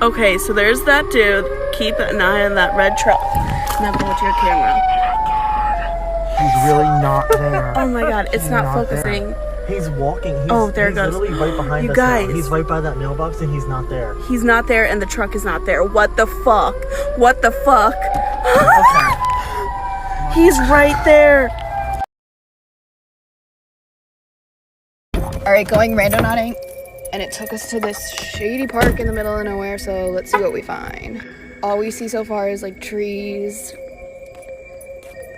Okay, so there's that dude. Keep an eye on that red truck. Now go to your camera. He's really not there. Oh my god, it's not focusing. There. He's walking. There it goes. Literally right behind you us guys. now. He's right by that mailbox and he's not there. He's not there and the truck is not there. What the fuck? What the fuck? Okay. He's right there. Alright, going randonauting. And it took us to this shady park in the middle of nowhere, so let's see what we find. All we see so far is like trees,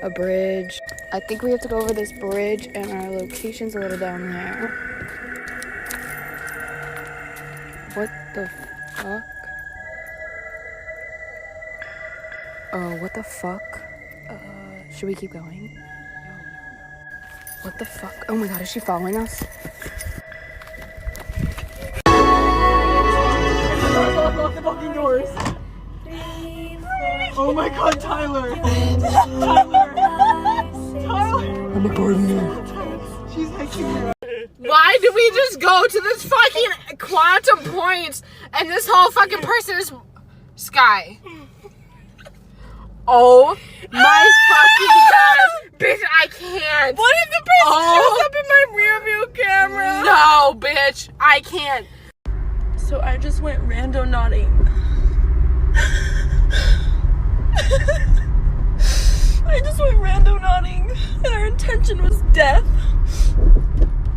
a bridge. I think we have to go over this bridge and our location's a little down there. What the fuck? Oh, what the fuck? Should we keep going? No. What the fuck? Oh my god, is she following us? Lock the fucking doors. Oh my god, Tyler. Tyler. I'm recording you. She's hexing me. Why did we just go to this fucking quantum point and this whole fucking person is Sky? Oh my fucking god. Bitch, I can't. What if the person shows up in my rear view camera? No, bitch, I can't. So I just went randonauting. I just went randonauting and our intention was death.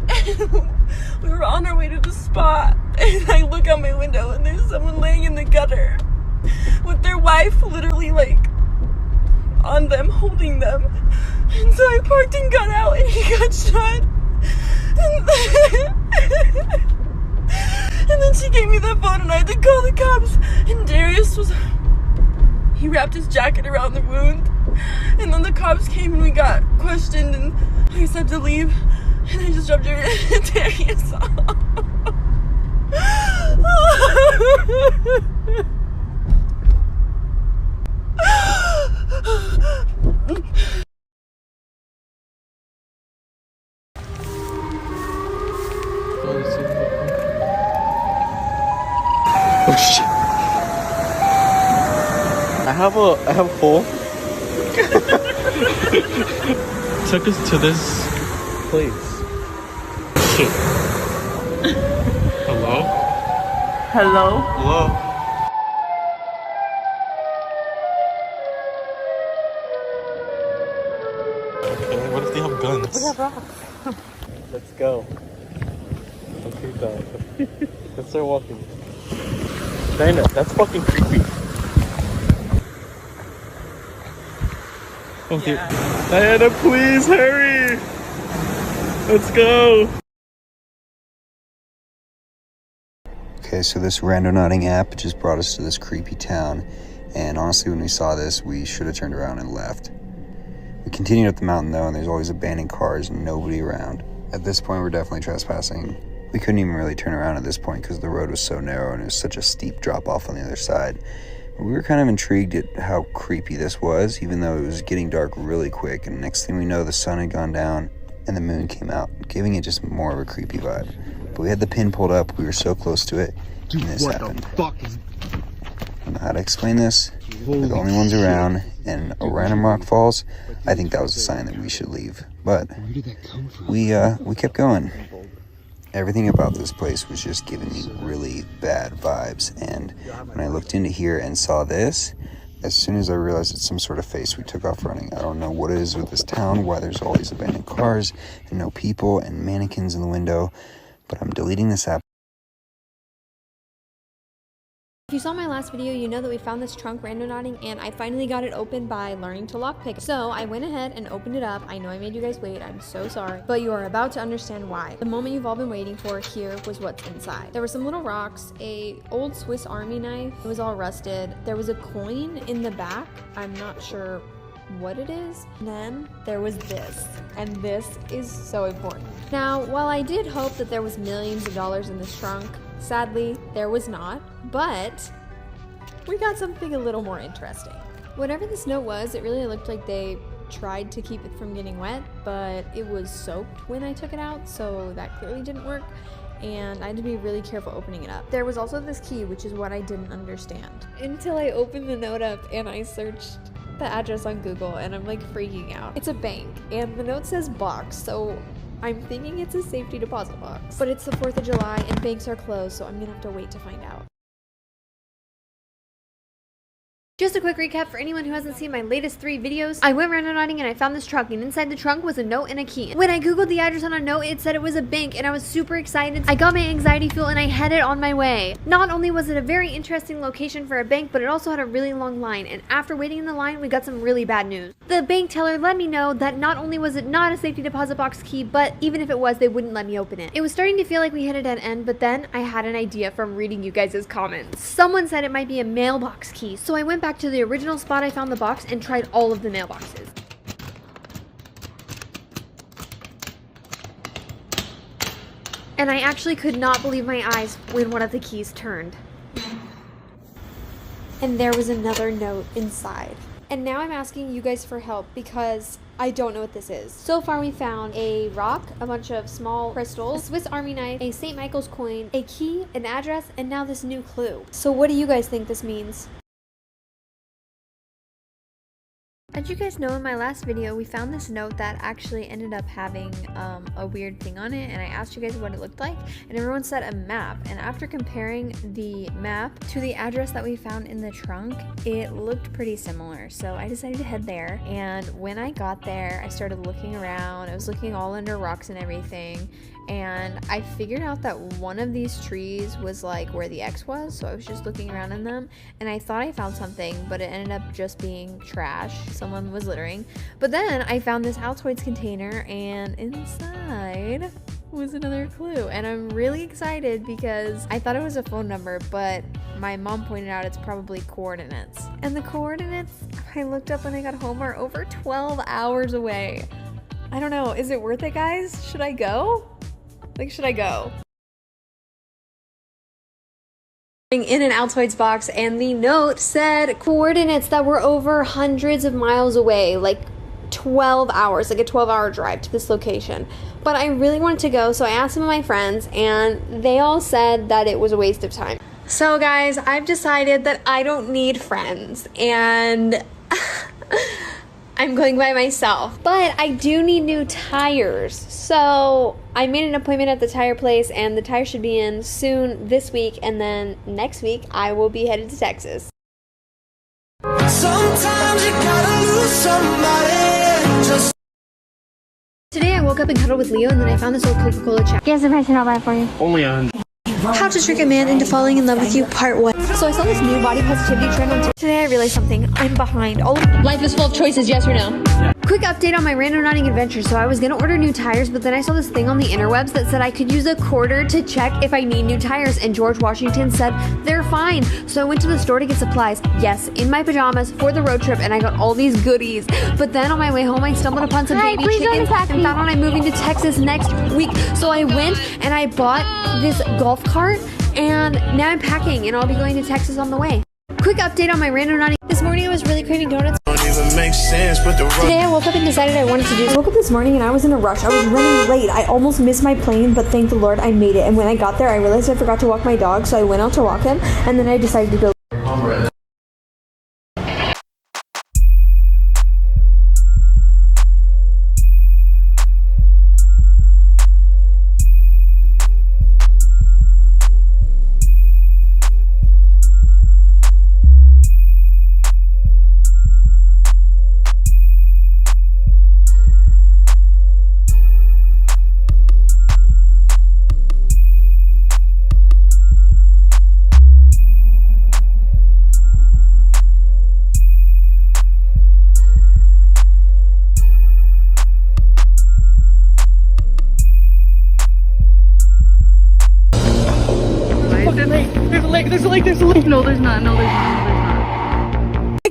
And we were on our way to the spot and I look out my window and there's someone laying in the gutter with their wife literally like on them, holding them. And so I parked and got out and he got shot. And then she gave me that phone and I had to call the cops. And Darius he wrapped his jacket around the wound. And then the cops came and we got questioned and I just had to leave. And I just dropped Darius off. Oh shit. I have a pole. Took us to this place. Hello? Hello? Hello? Okay, what if they have guns? We have rocks. Let's go. Okay, dog. Let's start walking. Dinah, that's fucking creepy. Okay. Yeah. Diana, please hurry! Let's go! Okay, so this randonauting app just brought us to this creepy town, and honestly when we saw this, we should have turned around and left. We continued up the mountain though, and there's always abandoned cars and nobody around. At this point, we're definitely trespassing. We couldn't even really turn around at this point because the road was so narrow and it was such a steep drop off on the other side. We were kind of intrigued at how creepy this was, even though it was getting dark really quick, and next thing we know, the sun had gone down and the moon came out, giving it just more of a creepy vibe. But we had the pin pulled up, we were so close to it, and this happened. The fuck is... I don't know how to explain this. We're the only ones around, and a random rock falls. I think that was a sign that we should leave. But we kept going. Everything about this place was just giving me really bad vibes, and when I looked into here and saw this, as soon as I realized it's some sort of face, we took off running. I don't know what it is with this town, why there's all these abandoned cars and no people and mannequins in the window, but I'm deleting this app. If you saw my last video, you know that we found this trunk randonauting and I finally got it open by learning to lockpick. So I went ahead and opened it up. I know I made you guys wait, I'm so sorry, but you are about to understand why. The moment you've all been waiting for here was what's inside. There were some little rocks, a old Swiss Army knife, it was all rusted. There was a coin in the back, I'm not sure what it is. And then there was this, and this is so important. Now, while I did hope that there was millions of dollars in this trunk, sadly, there was not, but we got something a little more interesting. Whatever this note was, it really looked like they tried to keep it from getting wet, but it was soaked when I took it out, so that clearly didn't work. and I had to be really careful opening it up. There was also this key, which is what I didn't understand. Until I opened the note up and I searched the address on Google, and I'm like freaking out. It's a bank, and the note says box, so I'm thinking it's a safety deposit box. But it's the 4th of July and banks are closed, so I'm gonna have to wait to find out. Just a quick recap for anyone who hasn't seen my latest 3 videos. I went randonauting and I found this trunk, and inside the trunk was a note and a key. When I googled the address on a note, it said it was a bank, and I was super excited. I got my anxiety fuel and I headed on my way. Not only was it a very interesting location for a bank, but it also had a really long line, and after waiting in the line, we got some really bad news. The bank teller let me know that not only was it not a safety deposit box key, but even if it was, they wouldn't let me open it. It was starting to feel like we hit a dead end, but then I had an idea from reading you guys' comments. Someone said it might be a mailbox key, so I went back to the original spot I found the box and tried all of the mailboxes. And I actually could not believe my eyes when one of the keys turned. And there was another note inside. And now I'm asking you guys for help because I don't know what this is. So far we found a rock, a bunch of small crystals, a Swiss Army knife, a St. Michael's coin, a key, an address, and now this new clue. So what do you guys think this means? As you guys know, in my last video, we found this note that actually ended up having a weird thing on it, and I asked you guys what it looked like, and everyone said a map. And after comparing the map to the address that we found in the trunk, it looked pretty similar. So I decided to head there, and when I got there, I started looking around. I was looking all under rocks and everything, and I figured out that one of these trees was like where the X was, so I was just looking around in them, and I thought I found something, but it ended up just being trash. Someone was littering. But then I found this Altoids container, and inside was another clue, and I'm really excited because I thought it was a phone number, but my mom pointed out it's probably coordinates. And the coordinates I looked up when I got home are over 12 hours away. I don't know, is it worth it, guys? Should I go? Like, should I go? In an Altoids box, and the note said coordinates that were over hundreds of miles away, like 12 hours, like a 12-hour drive to this location. But I really wanted to go, so I asked some of my friends, and they all said that it was a waste of time. So guys, I've decided that I don't need friends, and I'm going by myself. But I do need new tires, so I made an appointment at the tire place, and the tires should be in soon this week, and then next week I will be headed to Texas. Sometimes you gotta lose somebody just. Today I woke up and cuddled with Leo, and then I found this old Coca-Cola check. Here's the price and I'll buy it for you. Only a How to trick a man into falling in love with you, part 1. So I saw this new body positivity trend on TikTok. Today I realized something. I'm behind. Life is full of choices, yes or no? Quick update on my randonauting adventure. So I was gonna order new tires, but then I saw this thing on the interwebs that said I could use a quarter to check if I need new tires, and George Washington said they're fine. So I went to the store to get supplies. Yes, in my pajamas for the road trip, and I got all these goodies. But then on my way home, I stumbled upon some baby chickens and found out I'm moving to Texas next week. So I went and I bought this golf cart, and now I'm packing, and I'll be going to Texas on the way. Quick update on my randonauting. This morning I was really craving donuts. Don't even make sense, but the Today I woke up and decided I wanted to do. I woke up this morning and I was in a rush. I was running late. I almost missed my plane, but thank the Lord I made it. And when I got there, I realized I forgot to walk my dog, so I went out to walk him, and then I decided to go. There's a lake. No, there's not.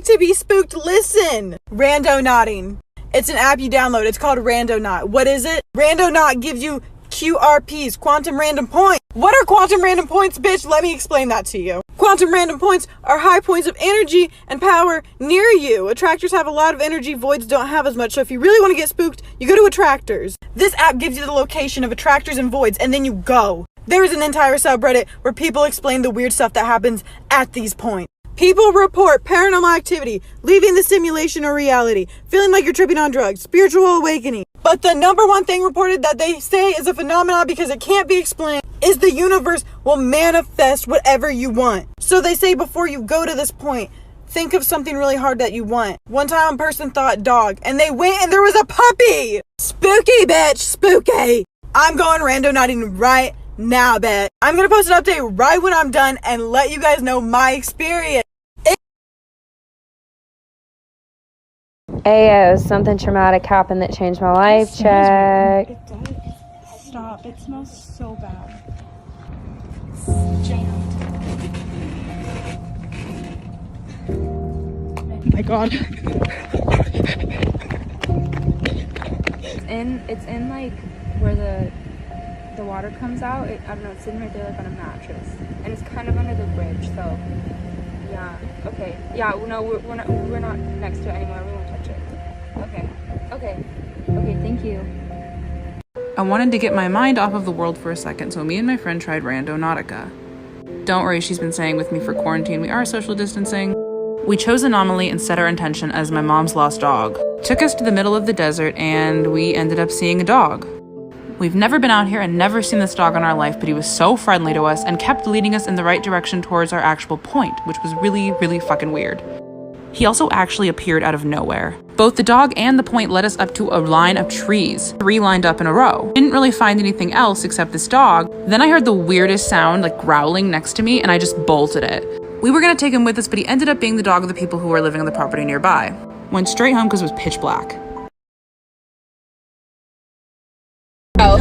To be spooked, listen. Randonauting. It's an app you download. It's called Randonaut. What is it? Randonaut gives you QRPs, quantum random points. What are quantum random points, bitch? Let me explain that to you. Quantum random points are high points of energy and power near you. Attractors have a lot of energy, voids don't have as much. So if you really want to get spooked, you go to attractors. This app gives you the location of attractors and voids, and then you go. There's an entire subreddit where people explain the weird stuff that happens at these points. People report paranormal activity, leaving the simulation or reality, feeling like you're tripping on drugs, spiritual awakening. But the number one thing reported that they say is a phenomenon because it can't be explained is the universe will manifest whatever you want. So they say before you go to this point, think of something really hard that you want. One time a person thought dog, and they went and there was a puppy. Spooky, bitch, spooky. I'm going randonauting right now, bet. I'm gonna post an update right when I'm done and let you guys know my experience. Ayo, something traumatic happened that changed my life. Check. It does. Stop. It smells so bad. It's jammed. Oh my god. It's in like where the water comes out. I don't know, it's sitting right there like on a mattress. And it's kind of under the bridge, so yeah. Okay. Yeah, no, we're not next to it anymore. We won't touch it. Okay, thank you. I wanted to get my mind off of the world for a second, so me and my friend tried Randonautica. Don't worry, she's been staying with me for quarantine. We are social distancing. We chose Anomaly and set our intention as my mom's lost dog. Took us to the middle of the desert and we ended up seeing a dog. We've never been out here and never seen this dog in our life, but he was so friendly to us and kept leading us in the right direction towards our actual point, which was really, really fucking weird. He also actually appeared out of nowhere. Both the dog and the point led us up to a line of trees, 3 lined up in a row. Didn't really find anything else except this dog. Then I heard the weirdest sound, like growling next to me, and I just bolted it. We were gonna take him with us, but he ended up being the dog of the people who were living on the property nearby. Went straight home because it was pitch black.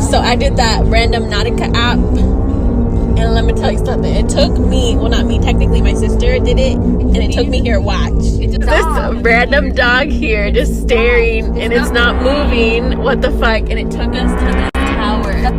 So I did that Randonautica app, and let me tell you something. It took me, well, not me, technically my sister did it, and it took me here. Watch. This random dog here just staring, and it's not moving. What the fuck? And it took us to this tower.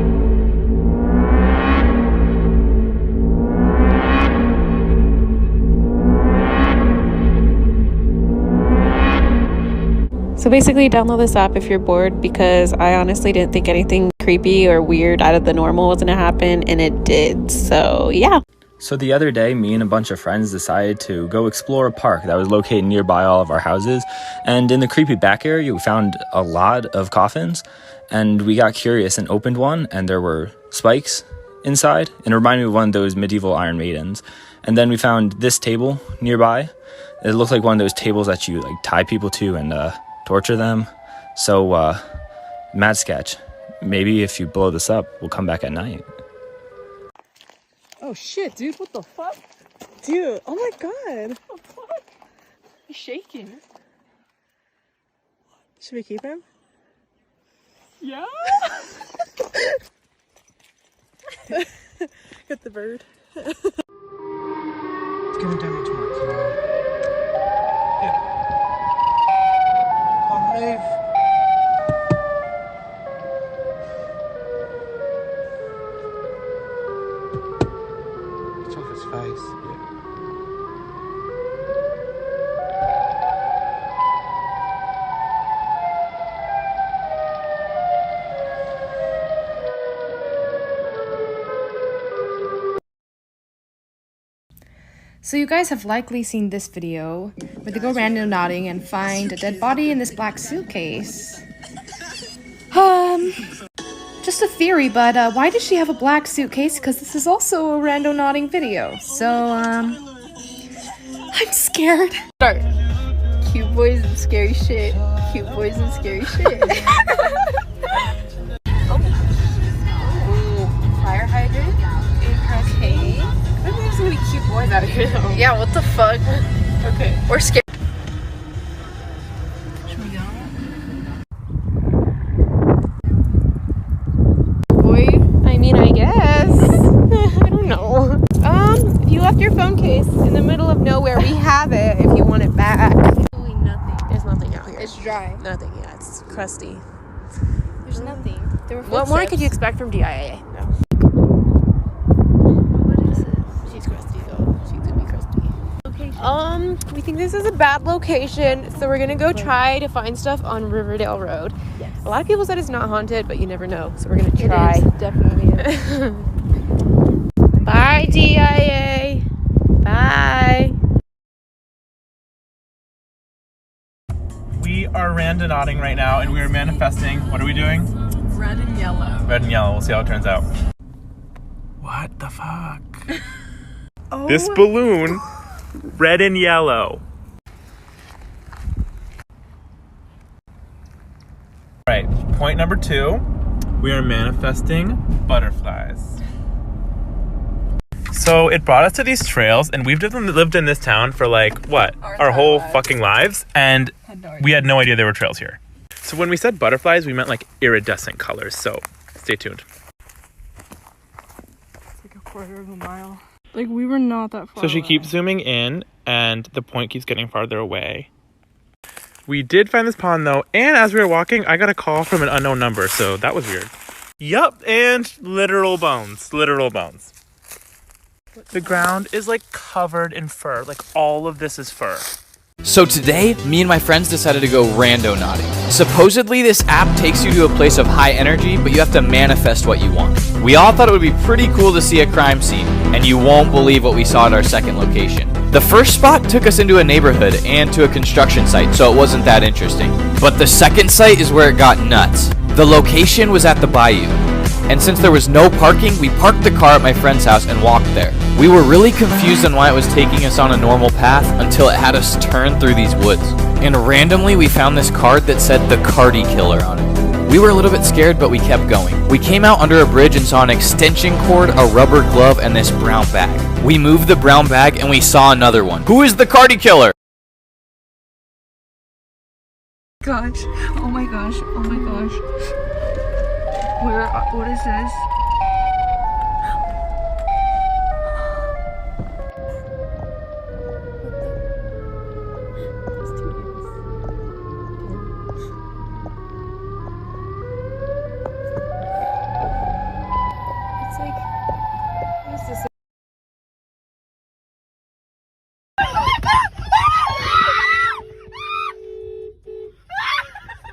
So basically, download this app if you're bored, because I honestly didn't think anything creepy or weird out of the normal was gonna happen, and it did. So yeah. So the other day, me and a bunch of friends decided to go explore a park that was located nearby all of our houses. And in the creepy back area, we found a lot of coffins. And we got curious and opened one, and there were spikes inside. And it reminded me of one of those medieval Iron Maidens. And then we found this table nearby. It looked like one of those tables that you like tie people to and torture them. So, mad sketch. Maybe if you blow this up, we'll come back at night. Oh shit, dude, what the fuck? Dude, oh my god. What the fuck? He's shaking. Should we keep him? Yeah. Get the bird. It's gonna damage my car. Yeah. Can't move. It's off his face. Yeah. So you guys have likely seen this video where they go randonauting and find a dead body in this black suitcase. Just a theory, but why does she have a black suitcase? Because this is also a randonauting video. So, I'm scared. Start. Cute boys and scary shit. Cute boys and scary shit. Fire hydrant. Okay. I think there's gonna be cute boys out of here though. Yeah, what the fuck? Okay. We're scared. Should we go? Boy, I mean, I guess. I don't know. If you left your phone case in the middle of nowhere, we have it if you want it back. Absolutely nothing. There's nothing out here. It's dry. Nothing, yeah, it's crusty. There's nothing. There were what more could you expect from DIA? No. We think this is a bad location, so we're gonna go try to find stuff on Riverdale Road. Yes. A lot of people said it's not haunted, but you never know, so we're gonna try. It is, definitely is. DIA. Bye. We are randonauting right now, and we are manifesting. What are we doing? Red and yellow. Red and yellow. We'll see how it turns out. What the fuck? Oh. This balloon, red and yellow. All right, point number 2. We are manifesting butterflies. So it brought us to these trails, and we've lived in this town for like, what? Our whole fucking lives, and we had no idea there were trails here. So when we said butterflies, we meant like iridescent colors, so stay tuned. It's like a quarter of a mile. Like, we were not that far So she away. keeps zooming in, and the point keeps getting farther away. We did find this pond, though, and as we were walking, I got a call from an unknown number, so that was weird. Yup, and literal bones. Literal bones. The ground is, like, covered in fur. Like, all of this is fur. So today, me and my friends decided to go randonauting. Supposedly, this app takes you to a place of high energy, but you have to manifest what you want. We all thought it would be pretty cool to see a crime scene, and you won't believe what we saw at our second location. The first spot took us into a neighborhood and to a construction site, so it wasn't that interesting. But the second site is where it got nuts. The location was at the bayou. And since there was no parking, we parked the car at my friend's house and walked there. We were really confused on why it was taking us on a normal path until it had us turn through these woods. And randomly we found this card that said the Cardi Killer on it. We were a little bit scared, but we kept going. We came out under a bridge and saw an extension cord, a rubber glove, and this brown bag. We moved the brown bag and we saw another one. Who is the Cardi Killer? Gosh. Oh my gosh. Oh my gosh. What is this? It's like, what is this?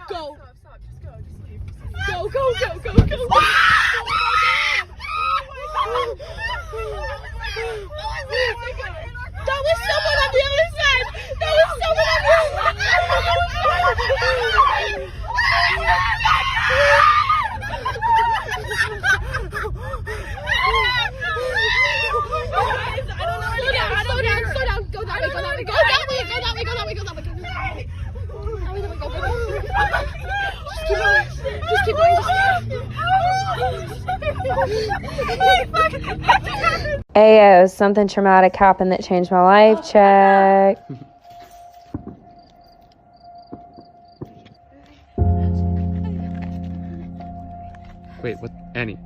Go. Stop. Just go. Just leave. Go. Go. That was someone on the other side. That was someone on the other Slow down. Go that way. Just keep going. Ayo, something traumatic happened that changed my life. Check. Wait, what? Annie.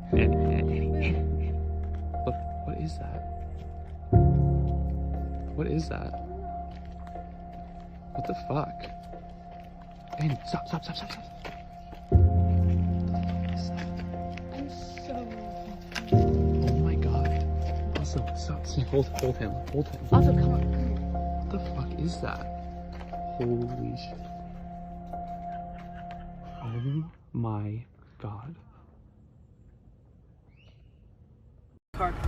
Look, what is that? What is that? What the fuck? Annie, stop. Oh my god. Also, stop. Hold him. Also, come on. What the fuck is that? Holy shit. Oh my god.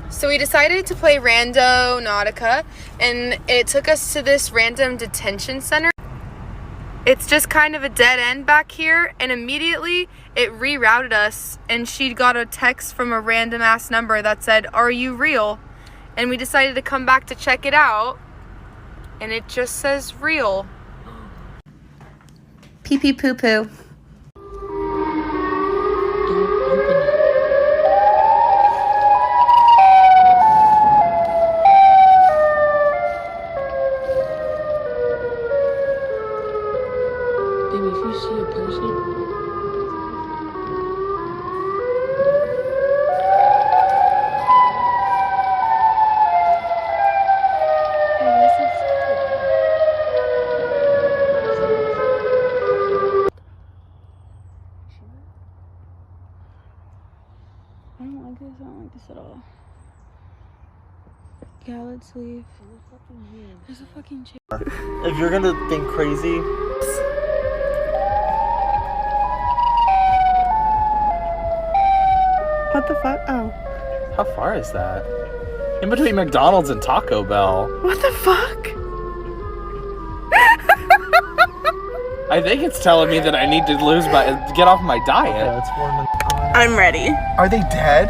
So we decided to play Randonautica, and it took us to this random detention center. It's just kind of a dead end back here, and immediately it rerouted us, and she got a text from a random ass number that said, "Are you real?" And we decided to come back to check it out, and it just says real. Pee pee poo poo. Baby, if you see a person, I don't like this. I don't like this at all. Yeah, let's leave. There's a fucking chick. If you're gonna think crazy, What the fuck? Oh. how far is that? In between McDonald's and Taco Bell. What the fuck? I think it's telling me that I need to get off my diet. I'm ready. Are they dead?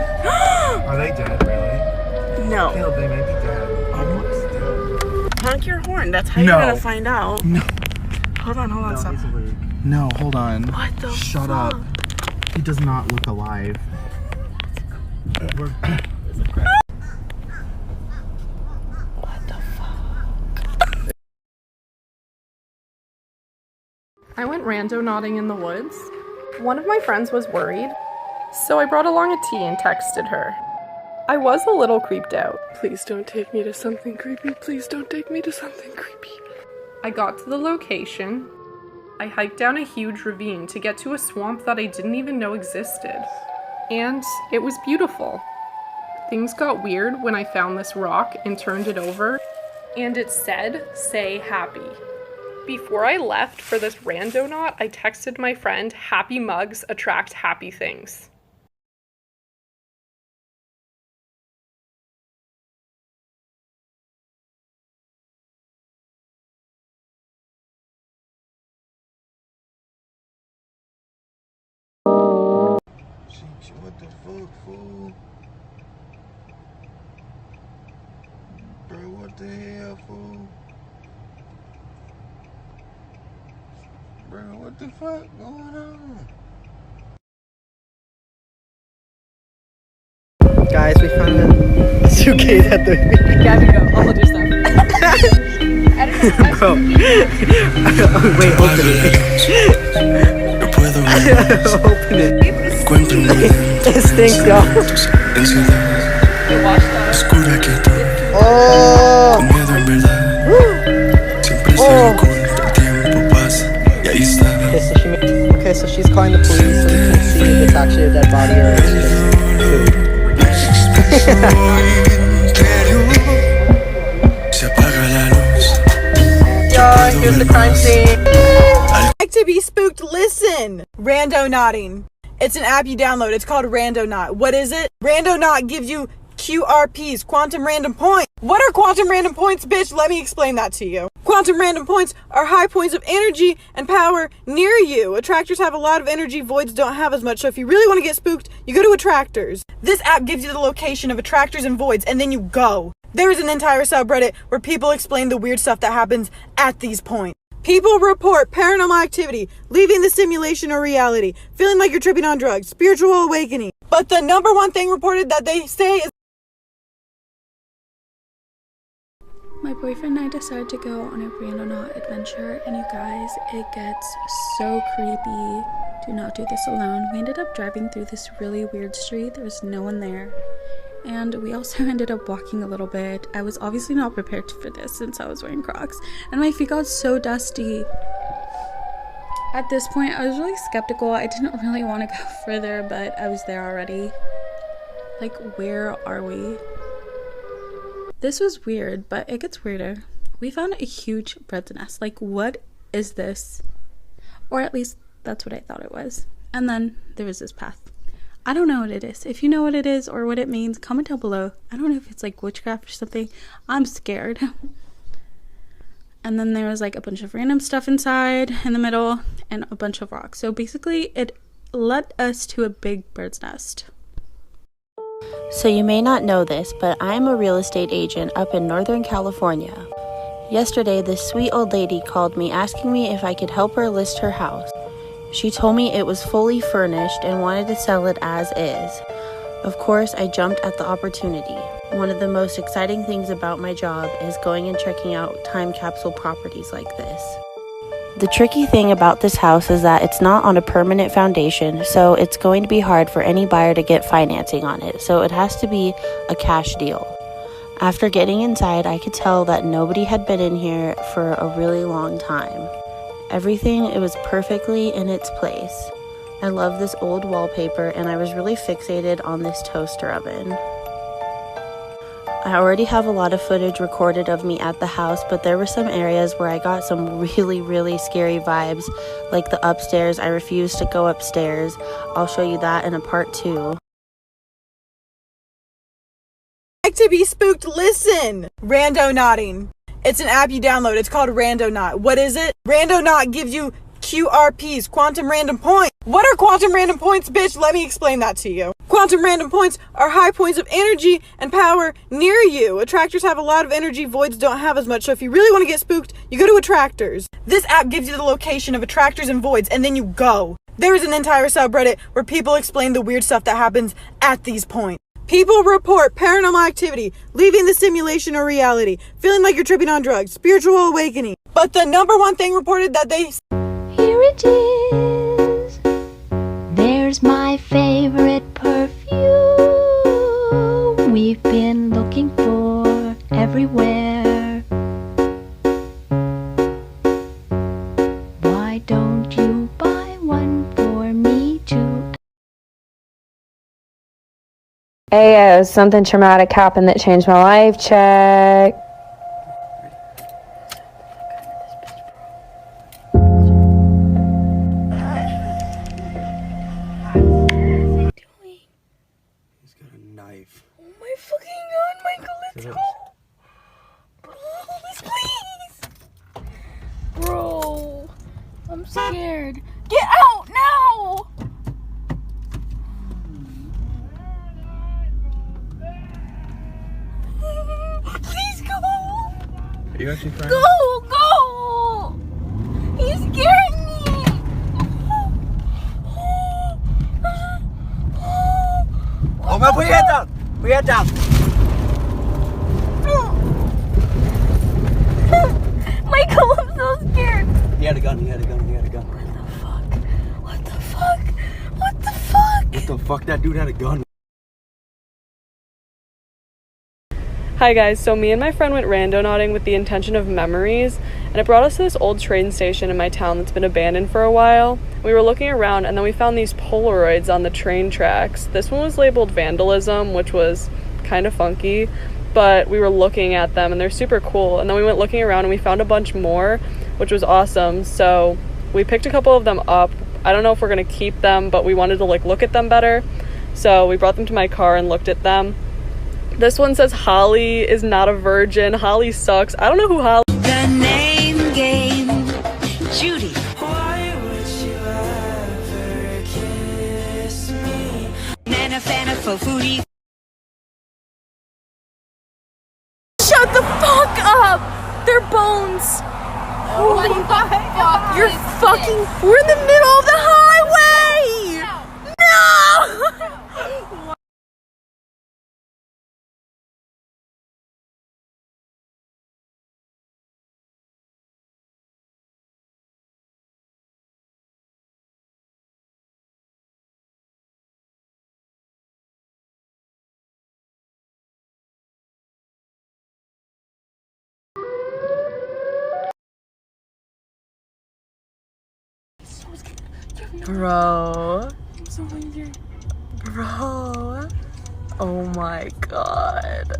Are they dead, really? No. Caleb, they may be dead. Almost dead. Honk your horn. That's how you're gonna find out. No. Hold on, stop. No, hold on. What the Shut fuck? up. He does not look alive. I went randonauting in the woods. One of my friends was worried, so I brought along a tea and texted her. I was a little creeped out. Please don't take me to something creepy. Please don't take me to something creepy. I got to the location. I hiked down a huge ravine to get to a swamp that I didn't even know existed. And it was beautiful. Things got weird when I found this rock and turned it over, and it said, "Say happy." Before I left for this randonaut, I texted my friend, "Happy mugs attract happy things." What the fuck, fool? Bro, what the hell, fool? Bro, what the fuck going on? Guys, we found a suitcase at the... Gabby, go. I'll hold your stuff. Bro. Wait, open it. Open it. It stinks, y'all. Oh! Okay, so she's calling the police so we can see if it's actually a dead body or it's just food. Yo, here's the crime scene. Like to be spooked? Listen! Randonauting. It's an app you download. It's called Randonaut. What is it? Randonaut gives you QRPs, quantum random points. What are quantum random points, bitch? Let me explain that to you. Quantum random points are high points of energy and power near you. Attractors have a lot of energy, voids don't have as much. So if you really want to get spooked, you go to attractors. This app gives you the location of attractors and voids, and then you go. There is an entire subreddit where people explain the weird stuff that happens at these points. People report paranormal activity, leaving the simulation or reality, feeling like you're tripping on drugs, spiritual awakening. But the number one thing reported that they say is my boyfriend and I decided to go on a randonaut adventure, and you guys, it gets so creepy. Do not do this alone. We ended up driving through this really weird street. There was no one there. And we also ended up walking a little bit. I was obviously not prepared for this since I was wearing Crocs, and my feet got so dusty. At this point, I was really skeptical. I didn't really want to go further, but I was there already. Like, where are we? This was weird, but it gets weirder. We found a huge bird's nest. Like, what is this? Or at least that's what I thought it was. And then there was this path. I don't know what it is. If you know what it is or what it means, comment down below. I don't know if it's like witchcraft or something. I'm scared. And then there was like a bunch of random stuff inside in the middle and a bunch of rocks. So basically it led us to a big bird's nest. So you may not know this, but I'm a real estate agent up in Northern California. Yesterday, this sweet old lady called me asking me if I could help her list her house. She told me it was fully furnished and wanted to sell it as is. Of course, I jumped at the opportunity. One of the most exciting things about my job is going and checking out time capsule properties like this. The tricky thing about this house is that it's not on a permanent foundation, so it's going to be hard for any buyer to get financing on it, so it has to be a cash deal. After getting inside, I could tell that nobody had been in here for a really long time. Everything, it was perfectly in its place. I love this old wallpaper, and I was really fixated on this toaster oven. I already have a lot of footage recorded of me at the house, but there were some areas where I got some really scary vibes, like the upstairs. I refused to go upstairs. I'll show you that in a part 2. Like to to be spooked, listen. Rando nodding. It's an app you download. It's called Randonaut. What is it? Randonaut gives you QRPs, quantum random points. What are quantum random points, bitch? Let me explain that to you. Quantum random points are high points of energy and power near you. Attractors have a lot of energy, voids don't have as much. So if you really want to get spooked, you go to attractors. This app gives you the location of attractors and voids, and then you go. There is an entire subreddit where people explain the weird stuff that happens at these points. People report paranormal activity, leaving the simulation or reality, feeling like you're tripping on drugs, spiritual awakening. But the number one thing reported that they... Here it is. There's my favorite perfume. We've been looking for everywhere. Why don't you buy one for me too? Ayo, something traumatic happened that changed my life. Check. Bro, I'm scared. Get out now! Please go! Are you actually crying? Go! He's scaring me! Oh man, put your head down! Put your head down! Michael, I'm so scared! He had a gun, he had a gun. What the fuck? What the fuck? That dude had a gun. Hi guys, so me and my friend went randonauting with the intention of memories, and it brought us to this old train station in my town that's been abandoned for a while. We were looking around and then we found these Polaroids on the train tracks. This one was labeled vandalism, which was kind of funky, but we were looking at them and they're super cool. And then we went looking around and we found a bunch more, which was awesome. So we picked a couple of them up. I don't know if we're gonna keep them, but we wanted to look at them better. So we brought them to my car and looked at them. This one says Holly is not a virgin. Holly sucks. I don't know who Holly. The name game, Judy. Why would you ever kiss me? Nana fana for foodie. Shut the fuck up! They're bones! Oh my god! You're fucking. We're in the middle of the highway! No! Bro. Bro. Oh my god.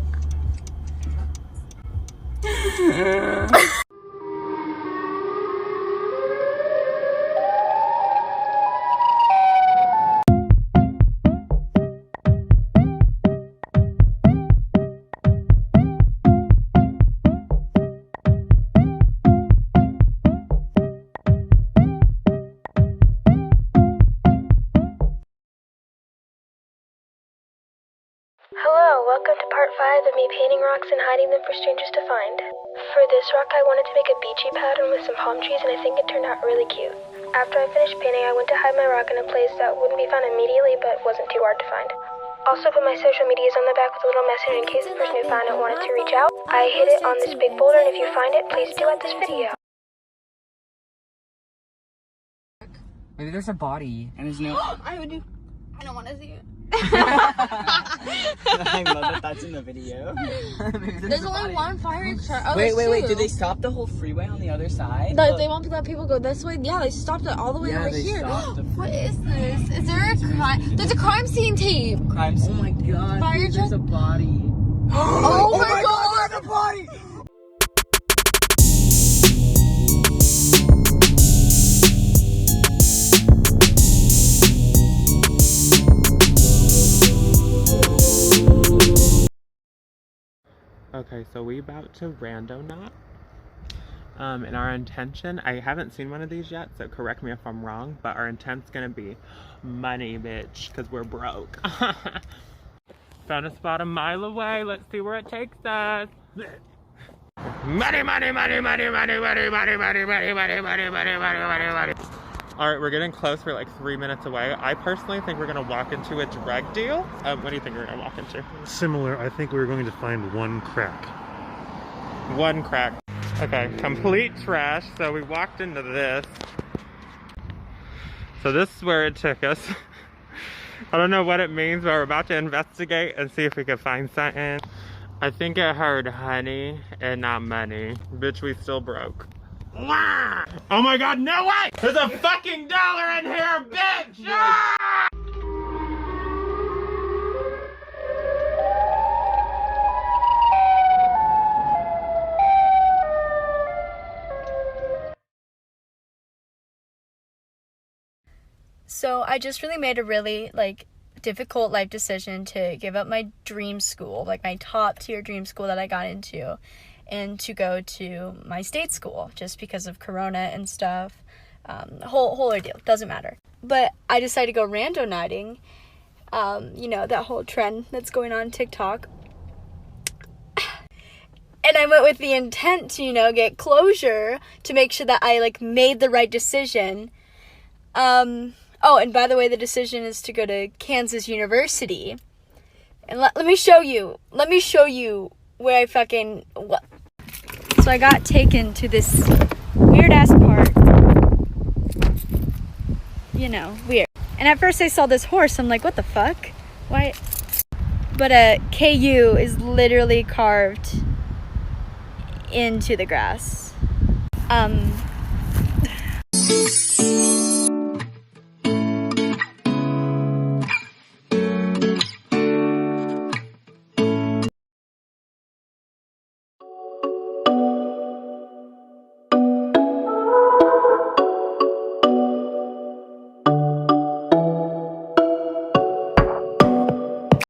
Hello, welcome to part 5 of me painting rocks and hiding them for strangers to find. For this rock I wanted to make a beachy pattern with some palm trees and I think it turned out really cute. After I finished painting I went to hide my rock in a place that wouldn't be found immediately but wasn't too hard to find. Also put my social medias on the back with a little message in case the person who found it wanted to reach out. I hid it on this big boulder and if you find it, please do at this video. Maybe there's a body and there's no. I don't want to see it. I love that that's in the video. There's only one fire truck. Oh, wait. Did they stop the whole freeway on the other side? No, they won't let people go this way. Yeah, they stopped it all the way over here. What is this? Is there a crime? There's a crime scene tape. Crime scene. Oh my god. Fire There's a body. Oh my god. There's a body. Okay, so we about to rando knot. And our intention, I haven't seen one of these yet, so correct me if I'm wrong, but our intent's gonna be money, bitch, because we're broke. Found a spot a mile away. Let's see where it takes us. Money, money, money, money, money, money, money, money, money, money, money, money, money, money. All right, we're getting close. We're like 3 minutes away. I personally think we're gonna walk into a drug deal. What do you think we're gonna walk into? Similar. I think we're going to find one crack. One crack. Okay, complete trash. So we walked into this. So this is where it took us. I don't know what it means, but we're about to investigate and see if we can find something. I think I heard honey and not money. Bitch, we still broke. Oh my god, no way! There's a fucking dollar in here, bitch! Ah! So I just really made a really difficult life decision to give up my dream school, like my top tier dream school that I got into, and to go to my state school just because of Corona and stuff. Whole ordeal, doesn't matter. But I decided to go randonauting, you know, that whole trend that's going on TikTok. And I went with the intent to, you know, get closure, to make sure that I made the right decision. Oh, and by the way, the decision is to go to Kansas University. And let me show you where I fucking... So I got taken to this weird-ass park. You know, weird. And at first I saw this horse. I'm like, what the fuck? Why? But a KU is literally carved into the grass.